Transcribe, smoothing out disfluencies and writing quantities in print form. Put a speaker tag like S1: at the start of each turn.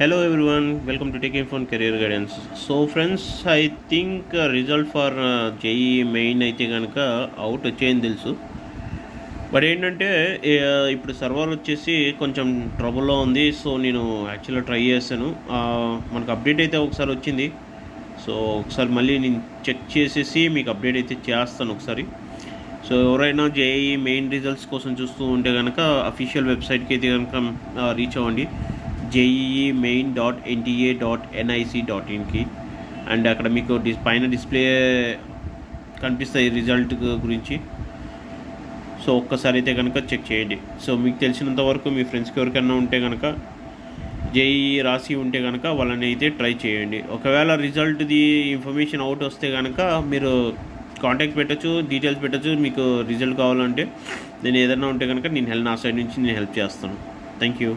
S1: Hello everyone, welcome to Taking Phone Career Guidance. So friends, I think result for JEE main అయితే కనుక out వచ్చేయని తెలుసు. But ఏంటంటే ఇప్పుడు server వచ్చేసి కొంచెం ట్రబుల్లో ఉంది. సో నేను యాక్చువల్గా ట్రై చేశాను. మనకు అప్డేట్ అయితే ఒకసారి వచ్చింది. సో ఒకసారి మళ్ళీ నేను చెక్ చేసేసి మీకు అప్డేట్ అయితే చేస్తాను ఒకసారి. సో ఎవరైనా JEE మెయిన్ రిజల్ట్స్ కోసం చూస్తూ ఉంటే కనుక అఫీషియల్ వెబ్సైట్కి అయితే కనుక రీచ్ అవ్వండి, jeemain.nta.nic.in అండ్ అక్కడ మీకు పైన డిస్ప్లే కనిపిస్తాయి రిజల్ట్ గురించి. సో ఒక్కసారి అయితే కనుక చెక్ చేయండి. సో మీకు తెలిసినంత వరకు మీ ఫ్రెండ్స్కి ఎవరికైనా ఉంటే కనుక JEE రాసి ఉంటే కనుక వాళ్ళని అయితే ట్రై చేయండి. ఒకవేళ రిజల్ట్ది ఇన్ఫర్మేషన్ అవుట్ వస్తే కనుక మీరు కాంటాక్ట్ పెట్టచ్చు, డీటెయిల్స్ పెట్టచ్చు. మీకు రిజల్ట్ కావాలంటే నేను ఏదైనా ఉంటే కనుక నా సైడ్ నుంచి నేను హెల్ప్ చేస్తాను. Thank you.